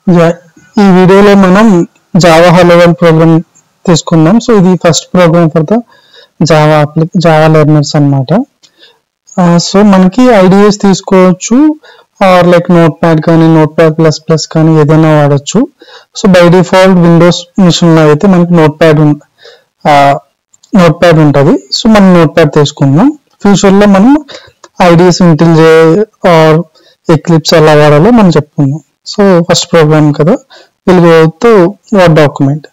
ఈ వీడియోలో మనం జావా హలో వరల్డ్ ప్రోగ్రామ్ తీసుకుందాం. సో ఇది first program for the Java learners అన్నమాట. సో మనకి ఐడియాస్ తీసుకోవచ్చు ఆర్ లైక్ నోట్ ప్యాడ్ కానీ నోట్ ప్యాడ్ ప్లస్ ప్లస్ కానీ ఏదైనా వాడచ్చు. So by default windows machine లో అయితే మనకి నోట్ ప్యాడ్ ఉంటుంది. సో మనం నోట్ ప్యాడ్ తీసుకుందాం. ఫ్యూచర్ లో మనం ఐడియాస్ ఇంటెల్జే ఆర్ ఎక్లిప్స్ ఎలా వాడాలో మనం చెప్పుకుందాం. సో ఫస్ట్ ప్రోగ్రామ్ కదా, will go to word document.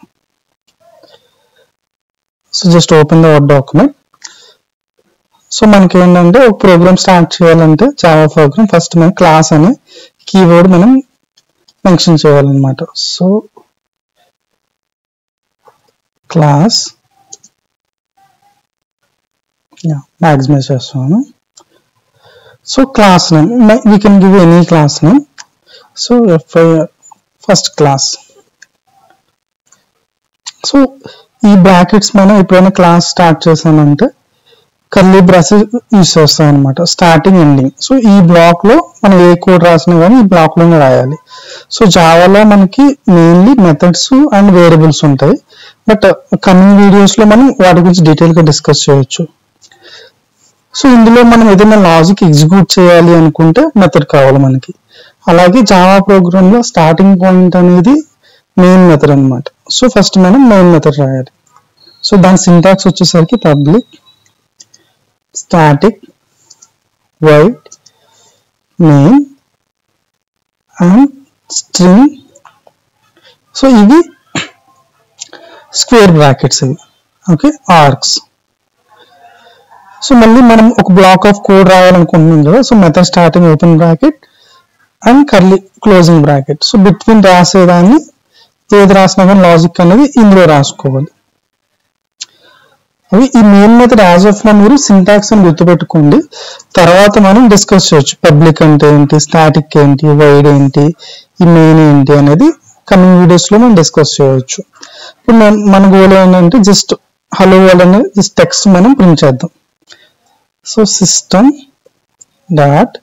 So just open the word document. So మనకి ఏంటంటే ఒక ప్రోగ్రామ్ స్టార్ట్ చేయాలంటే జావా ప్రోగ్రామ్ ఫస్ట్ మనం క్లాస్ అనే కీవర్డ్ మనం మెన్షన్ చేయాలన్నమాట. సో క్లాస్ మ్యాక్సిమైజ్ చేస్తాను. So class name we can give any class name. So first class. So ఈ బ్రాకెట్స్ మనం ఎప్పుడైనా క్లాస్ స్టార్ట్ చేసామంటే కర్లీ బ్రాసెస్ యూజ్ చేస్తాం అనమాట, స్టార్టింగ్ ఎండింగ్. సో ఈ బ్లాక్ లో మనం ఏ కోడ్ రాసినా కానీ ఈ బ్లాక్ లోనే రాయాలి. సో జావాలో మనకి మెయిన్లీ మెథడ్స్ అండ్ వేరియబుల్స్ ఉంటాయి, బట్ కమింగ్ వీడియోస్ లో మనం వాటి గురించి డీటెయిల్ గా డిస్కస్ చేయొచ్చు. సో ఇందులో మనం ఏదైనా లాజిక్ ఎగ్జిక్యూట్ చేయాలి అనుకుంటే మెథడ్ కావాలి మనకి. అలాగే జావా ప్రోగ్రామ్ లో స్టార్టింగ్ పాయింట్ అనేది మెయిన్ మెథడ్ అనమాట. సో ఫస్ట్ మనం మెయిన్ మెథడ్ రాయాలి. సో దాని సింటాక్స్ వచ్చేసరికి public static void main and string. So ఇవి స్క్వేర్ బ్రాకెట్స్, ఇవి ఓకే ఆర్క్స్. సో మళ్ళీ మనం ఒక బ్లాక్ ఆఫ్ కోడ్ రాయాలనుకుంటున్నాం కదా. So method starting open bracket and curly closing bracket. So between రాసేదాన్ని ఏది రాసినా కానీ లాజిక్ అనేది ఇందులో రాసుకోవాలి. అవి ఈ మెయిన్ మెథడ్ యాజ్ ఆఫ్ లో మీరు సింటాక్స్ అని గుర్తుపెట్టుకోండి. తర్వాత మనం డిస్కస్ చేయొచ్చు పబ్లిక్ అంటే ఏంటి, స్టాటిక్ ఏంటి, వైడ్ ఏంటి, ఈ మెయిన్ ఏంటి అనేది కమింగ్ వీడియోస్ లో మనం డిస్కస్ చేయవచ్చు. ఇప్పుడు మన గోల్ ఏంటంటే జస్ట్ హలో వరల్డ్ అనే జస్ట్ టెక్స్ట్ మనం ప్రింట్ చేద్దాం. So system dot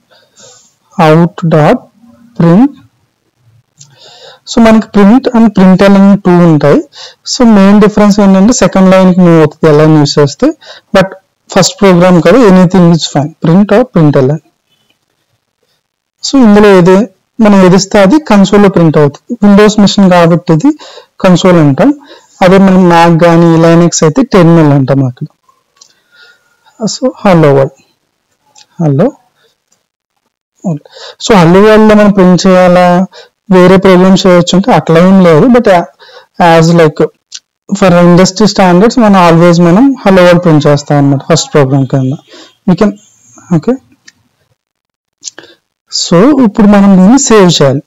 out dot print. So మనకి ప్రింట్ అండ్ ప్రింట్ఎల్ అని టూ ఉంటాయి. సో మెయిన్ డిఫరెన్స్ ఏంటంటే సెకండ్ లైన్ కి మూవ్ అవుతుంది ఎలా యూస్ చేస్తే, బట్ ఫస్ట్ ప్రోగ్రామ్ కదా anything is fine, print or println. So ఇందులో మనం ఏదిస్తే అది కన్సోల్ లో ప్రింట్ అవుతుంది. విండోస్ మిషన్ కాబట్టి ఇది కన్సోల్ అంటాం. అదే మనం మ్యాక్ కానీ లైనక్స్ అయితే టెర్మినల్ అంటాం అక్కడ. So hello world, hello. So hello world లో మనం ప్రింట్ చేయాలా, వేరే ప్రోగ్రామ్స్ చేయొచ్చు అంటే అట్లా ఏం లేదు, but as like for industry standards మనం ఆల్వేస్ మనం హలో వరల్డ్ ప్రింట్ చేస్తాం అన్నమాట ఫస్ట్ ప్రోగ్రామ్ కింద. We can okay. సో ఇప్పుడు మనం దీన్ని సేవ్ చేయాలి.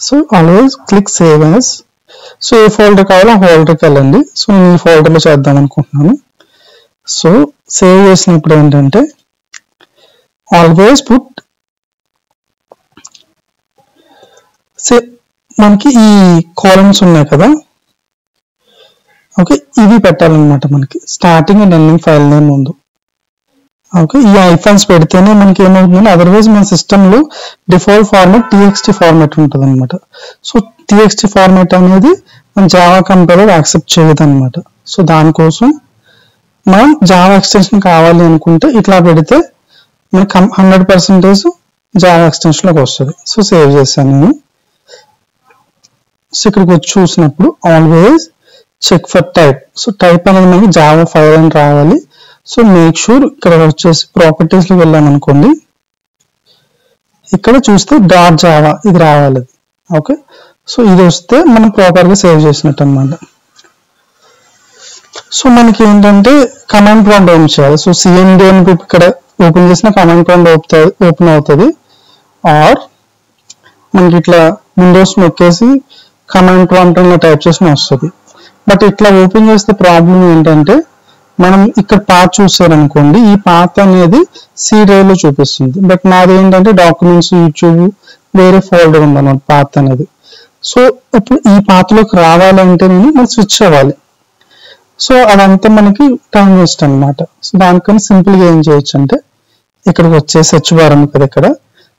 So always click save as. So ఏ ఫోల్డర్ కావాలో ఆ ఫోల్డర్కి వెళ్ళండి. సో నేను ఈ ఫోల్డర్లో చేద్దాం అనుకుంటున్నాను. సో సేవ్ చేసినప్పుడు ఏంటంటే ఆల్వేస్ పుట్ మనకి ఈ కాలమ్స్ ఉన్నాయి కదా, ఓకే, ఇవి పెట్టాలన్నమాట మనకి starting and ending file name ముందు. ఓకే, ఈ ఐఫాన్స్ పెడితేనే మనకి ఏమవుతుందంటే అదర్వైజ్ మన సిస్టంలో డిఫాల్ట్ ఫార్మాట్ టీఎక్స్టీ ఫార్మాట్ ఉంటుంది అనమాట. సో టీఎక్స్టీ ఫార్మాట్ అనేది మన జావా కంపైలర్ యాక్సెప్ట్ చేయదు అనమాట. సో దానికోసం మనం జావా ఎక్స్టెన్షన్ కావాలి అనుకుంటే ఇట్లా పెడితే మనకి 100% జావా ఎక్స్టెన్షన్ లోకి వస్తుంది. సో సేవ్ చేశాను నేను. సో ఇక్కడికి వచ్చి చూసినప్పుడు always check for type. So type అనేది మనకి జావా ఫైల్ అని రావాలి. సో మేక్ షూర్ ఇక్కడ వచ్చేసి ప్రాపర్టీస్ లో వెళ్ళాం అనుకోండి, ఇక్కడ చూస్తే డాట్ జావా ఇది రావాలి. ఓకే, సో ఇది వస్తే మనం ప్రాపర్ గా సేవ్ చేసినట్టు అనమాట. సో మనకి ఏంటంటే కమాండ్ ప్రాంప్ట్ ఓపెన్ చేయాలి. సో సిఎండి అని ఇక్కడ ఓపెన్ చేసిన కమాండ్ ప్రాంప్ట్ ఓపెన్ అవుతుంది, ఆర్ మనకి ఇట్లా విండోస్ నొక్కేసి కమాండ్ ప్రాంప్ట్ అని టైప్ చేసిన వస్తుంది. బట్ ఇట్లా ఓపెన్ చేస్తే ప్రాబ్లం ఏంటంటే మనం ఇక్కడ పాత్ చూసారనుకోండి, ఈ పాత్ అనేది సి డ్రైవ్ లో చూపిస్తుంది, బట్ నాది ఏంటంటే డాక్యుమెంట్స్, యూట్యూబ్ వేరే ఫోల్డర్ ఉందన్నమాట పాత్ అనేది. సో ఇప్పుడు ఈ పాత్ లోకి రావాలంటే మనం స్విచ్ అవ్వాలి. సో అదంతా మనకి టైం వేస్ట్ అనమాట. సో దానికన్నా సింపుల్ గా ఏం చేయొచ్చు అంటే ఇక్కడికి వచ్చే సెర్చ్ బార్ ఉంది కదా ఇక్కడ.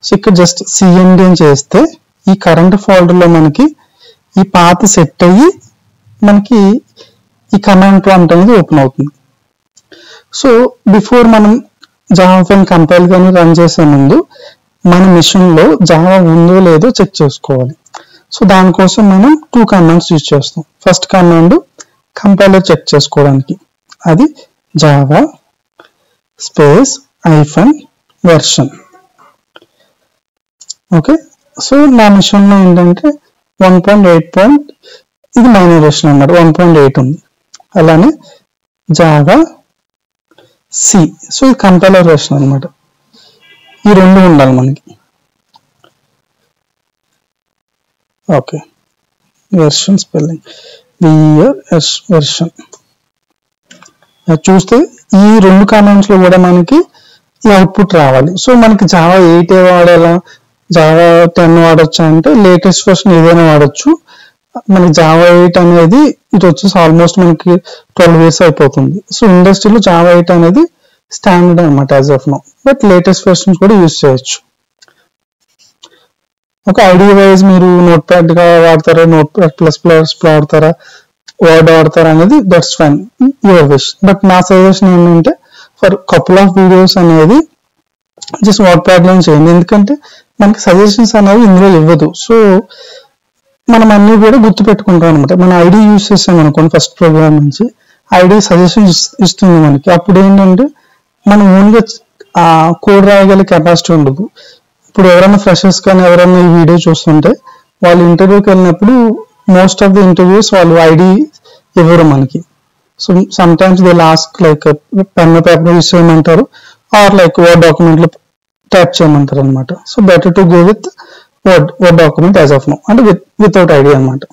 సో ఇక్కడ జస్ట్ సిఎండి అని చేస్తే ఈ కరెంట్ ఫోల్డర్ లో మనకి ఈ పాత్ సెట్ అయ్యి మనకి ఈ కమాండ్ ప్రాంప్ట్ అనేది ఓపెన్ అవుతుంది. సో బిఫోర్ మనం జావా ఫైల్ కంపైల్ కానీ రన్ చేసే ముందు మన మిషన్ లో జావా ఉందో లేదో చెక్ చేసుకోవాలి. సో దానికోసం మనం 2 కమాండ్స్ యూజ్ చేస్తాం. ఫస్ట్ కమాండ్ కంపైలర్ చెక్ చేసుకోవడానికి, అది Java space -version. Okay, so నా మిషన్ లో ఏంటంటే 1.8 ఇది మైనర్ వెర్షన్ అన్నమాట, 1.8 ఉంది. అలానే జావా సి, సో ఇది కంపైలర్ వెర్షన్ అనమాట. ఈ రెండు ఉండాలి మనకి. ఓకే, వెర్షన్ స్పెల్లింగ్ వెర్షన్ చూస్తే ఈ 2 కామెంట్స్ లో కూడా మనకి ఈ అవుట్పుట్ రావాలి. సో మనకి జావా 8 వాడాలా, జావా 10 వాడొచ్చా అంటే లేటెస్ట్ వర్షన్ ఏదైనా వాడచ్చు. మనకి జావా 8 అనేది ఇటు వచ్చేసి ఆల్మోస్ట్ మనకి 12 years అయిపోతుంది. సో ఇండస్ట్రీలో జావా 8 అనేది స్టాండర్డ్ అనమాట as of now, but latest versions కూడా యూజ్ చేయొచ్చు. ఒక ఐడియా వైజ్ మీరు నోట్ ప్యాడ్ గా వాడతారా, నోట్ ప్యాడ్ ప్లస్ వాడతారా, వర్డ్ వాడతారా అనేది that's fine, your wish. But నా సజెషన్ ఏంటంటే ఫర్ కపుల్ ఆఫ్ వీడియోస్ అనేది జస్ట్ నోట్ ప్యాడ్ లో చేయండి, ఎందుకంటే మనకి సజెషన్స్ అనేవి ఇందులో ఇవ్వదు. సో మనం అన్ని కూడా గుర్తు పెట్టుకుంటాం అనమాట. మన ఐడి యూజ్ చేసాం అనుకోండి, ఫస్ట్ ప్రోగ్రామ్ నుంచి ఐడి సజెషన్ ఇస్తుంది మనకి. అప్పుడు ఏంటంటే మనం ఓన్గా కోడ్ రాయగల కెపాసిటీ ఉండదు. ఇప్పుడు ఎవరైనా ఫ్రెషర్స్ కానీ ఎవరైనా ఈ వీడియో చూస్తుంటే వాళ్ళు ఇంటర్వ్యూకి వెళ్ళినప్పుడు మోస్ట్ ఆఫ్ ది ఇంటర్వ్యూస్ వాళ్ళు ఐడి ఇవ్వరు మనకి. So sometimes they last like pen paper use చేయమంటారు, ఆర్ లైక్ వర్డ్ డాక్యుమెంట్ లో టైప్ చేయమంటారు అనమాట. So better to go with word document as of now, అంటే వితౌట్ ఐడి అనమాట.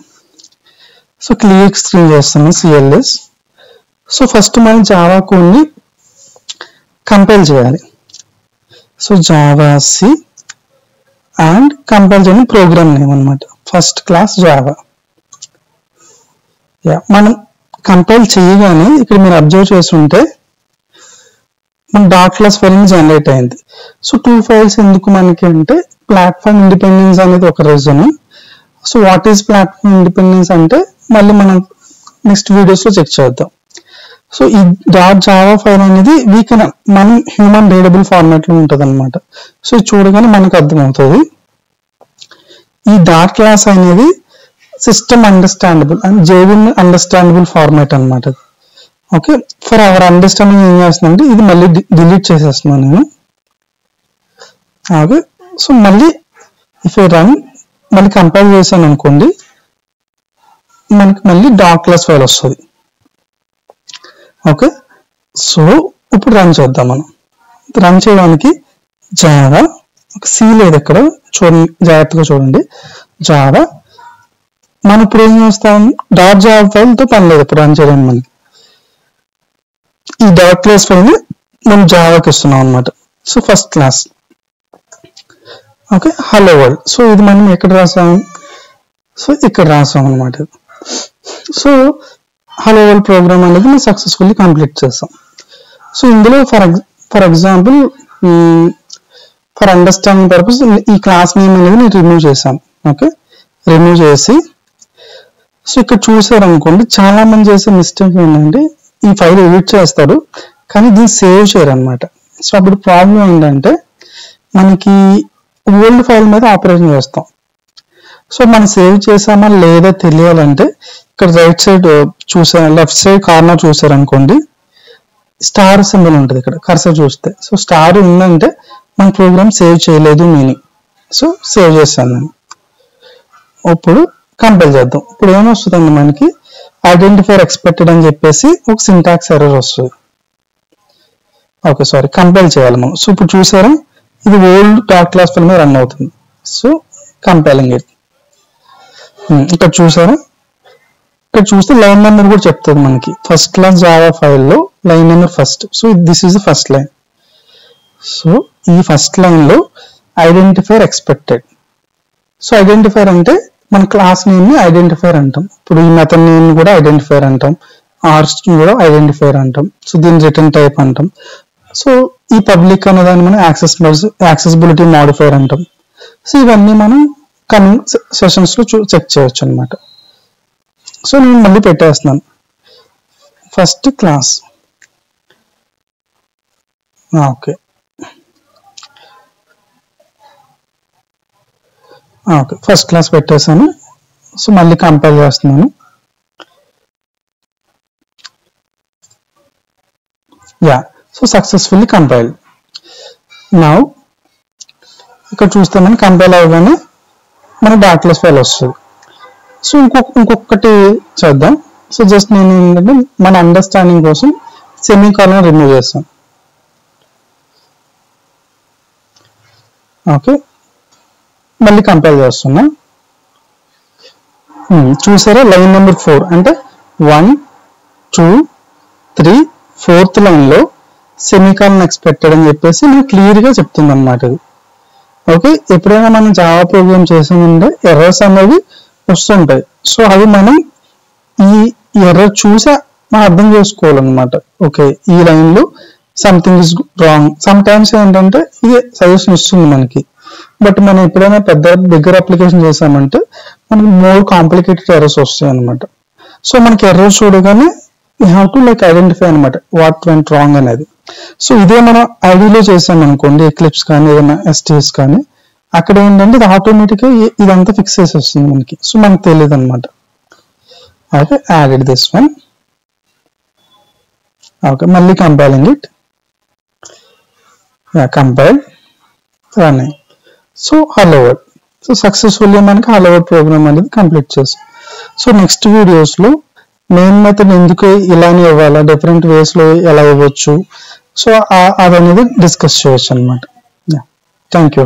So clear screen చేస్తున్నాం సిఎల్ఎస్. సో ఫస్ట్ మనం Java కోడ్ని compile చేయాలి. So javac and compile చేయని ప్రోగ్రామ్ నేమ్ అనమాట, ఫస్ట్ క్లాస్ జావా. మనం కంపైల్ చేయగానే ఇక్కడ మీరు అబ్జర్వ్ చేస్తుంటే మన డాట్ క్లాస్ ఫైల్ జనరేట్ అయింది. సో 2 ఫైల్స్ ఎందుకు మనకి అంటే ప్లాట్ఫామ్ ఇండిపెండెన్స్ అనేది ఒక reason. So what is platform independence అంటే మళ్ళీ మనం నెక్స్ట్ వీడియోస్ లో చెక్ చేద్దాం. సో ఈ డాట్ జావా ఫైల్ అనేది మనం హ్యూమన్ రీడబుల్ ఫార్మాట్ లో ఉంటది అనమాట. సో ఇది చూడగానే మనకు అర్థమవుతుంది. ఈ డాట్ క్లాస్ అనేది system understandable and JVM understandable format అనమాట. ఓకే, ఫర్ అవర్ అండర్స్టాండింగ్ ఏం చేస్తుందంటే ఇది మళ్ళీ డిలీట్ చేసేస్తున్నాను నేను. ఓకే, సో మళ్ళీ ఇఫ్ ఐ రన్ మళ్ళీ కంపైల్ చేశాను అనుకోండి, మనకి మళ్ళీ డాట్ క్లాస్ ఫైల్ వస్తుంది. ఓకే, సో ఇప్పుడు రన్ చేద్దాం. మనం రన్ చేయడానికి జావా ఒక సి లేదు ఇక్కడ, చూడండి జాగ్రత్తగా చూడండి. జావా మనం ఇప్పుడు ఏం చేస్తాం, డాట్ జావా ఫైల్ తో పని లేదు ఇప్పుడు రన్ చేయడానికి. మనకి ఈ డాట్ క్లాస్ ఫైల్ ని మనం జావాకి ఇస్తున్నాం అనమాట. So first class okay hello world. So ఇది మనం ఎక్కడ రాసాం, సో ఇక్కడ రాసాం అనమాట. సో హలో వరల్డ్ ప్రోగ్రామ్ అనేది మనం సక్సెస్ఫుల్లీ కంప్లీట్ చేస్తాం. సో ఇందులో for example for understanding purpose ఈ క్లాస్ నేమ్ అనేది నేను రిమూవ్ చేశాను. ఓకే, రిమూవ్ చేసి సో ఇక్కడ చూసారనుకోండి, చాలా మంది చేసే మిస్టేక్ ఏంటంటే ఈ ఫైల్ ఎడిట్ చేస్తారు కానీ దీన్ని సేవ్ చేయరు అనమాట. సో అప్పుడు ప్రాబ్లం ఏంటంటే మనకి ఓల్డ్ ఫైల్ మీద ఆపరేషన్ చేస్తాం. సో మనం సేవ్ చేసామా లేదా తెలియాలంటే ఇక్కడ right side left side corner చూసారనుకోండి, స్టార్ సింబల్ ఉంటుంది ఇక్కడ కర్సర్ చూస్తే. సో స్టార్ ఉందంటే మన ప్రోగ్రామ్ సేవ్ చేయలేదు మీనింగ్. సో సేవ్ చేస్తాను నేను. ఇప్పుడు కంపైల్ చేద్దాం. ఇప్పుడు ఏమొస్తుందండి మనకి ఐడెంటిఫైర్ ఎక్స్పెక్టెడ్ అని చెప్పేసి ఒక సింటాక్స్ ఎర్రర్ వస్తుంది. ఓకే సారీ, కంపైల్ చేయాలి మనం. సో ఇప్పుడు చూసారా ఇది ఓల్డ్ డాట్ క్లాస్ ఫైల్ మీద రన్ అవుతుంది. So compiling it. ఇక్కడ చూసారా, ఇక్కడ చూస్తే లైన్ నెంబర్ కూడా చెప్తుంది మనకి. ఫస్ట్ క్లాస్ జావా ఫైల్లో line number first. So this is the first line. So ఈ ఫస్ట్ లైన్ లో ఐడెంటిఫైర్ ఎక్స్పెక్టెడ్. సో ఐడెంటిఫైర్ అంటే మన క్లాస్ నేమ్ ని ఐడెంటిఫైర్ అంటాం. ఇప్పుడు ఈ మెథడ్ నేమ్ కూడా ఐడెంటిఫైర్ అంటాం, ఆర్స్ కూడా ఐడెంటిఫైర్ అంటాం. సో దీని రిటర్న్ టైప్ అంటాం. సో ఈ పబ్లిక్ అనే దాన్ని మనం యాక్సెసిబిలిటీ మాడిఫైర్ అంటాం. సో ఇవన్నీ మనం కమింగ్ సెషన్స్ లో చెక్ చేయొచ్చు అనమాట. సో నేను మళ్ళీ పెట్టేస్తున్నాను first class. Okay okay first class పెట్టేశాను. సో మళ్ళీ కంపైల్ చేస్తున్నాను. Yeah, so successfully compiled. Now ఇక్కడ చూస్తే మనం కంపైల్ అవ్వగానే మన డాక్యుమెంట్ ఫైల్ వస్తుంది. సో ఇంకొకటి చేద్దాం. సో జస్ట్ నేను ఏంటంటే మన అండర్స్టాండింగ్ కోసం సెమీకాలన్ రిమూవ్ చేస్తాను. ఓకే మళ్ళీ కంపైల్ చేస్తున్నా. చూసారా, లైన్ నెంబర్ 4 అంటే 1 2 3 4th లైన్ లో సెమీకాలన్ ఎక్స్పెక్టెడ్ అని చెప్పేసి మనకు క్లియర్ గా చెప్తుంది అనమాట ఇది. ఓకే, ఎప్పుడైనా మనం జావా ప్రోగ్రామ్ చేసామంటే ఎర్రర్స్ అనేవి వస్తుంటాయి. సో అవి మనం ఈ ఎర్రర్ చూసి మనం అర్థం చేసుకోవాలన్నమాట. ఓకే, ఈ లైన్ లో something is wrong. Some times ఏంటంటే ఇది సజెషన్ ఇస్తుంది మనకి. బట్ మనం ఎప్పుడైనా బిగ్గర్ అప్లికేషన్ చేసామంటే మనకి మోర్ కాంప్లికేటెడ్ ఎర్రర్స్ వస్తాయి అనమాట. సో మనకి ఎర్రర్ చూడగానే we have to like identify అనమాట వాట్ వెంట్ రాంగ్ అనేది. సో ఇదే మనం ఐడిలో చేసాం అనుకోండి, ఎక్లిప్స్ కానీ ఏదైనా ఎస్టీఎస్ కానీ, అక్కడ ఏంటంటే ఇది ఆటోమేటిక్గా ఇదంతా ఫిక్స్ చేసి వస్తుంది మనకి. సో మనకు తెలియదు అనమాట. Okay, added this one. Okay, మళ్ళీ compiling it. Compile running. So hello word. So successfully మనకి హలో వర్డ్ ప్రోగ్రామ్ అనేది కంప్లీట్ చేస్తాం. సో నెక్స్ట్ వీడియోస్ లో మెయిన్ మెథడ్ ఎందుకు ఇలానే ఇవ్వాలా, డిఫరెంట్ వేస్ లో ఎలా ఇవ్వచ్చు, సో అదనేది డిస్కస్ చేయొచ్చు అనమాట. Thank you.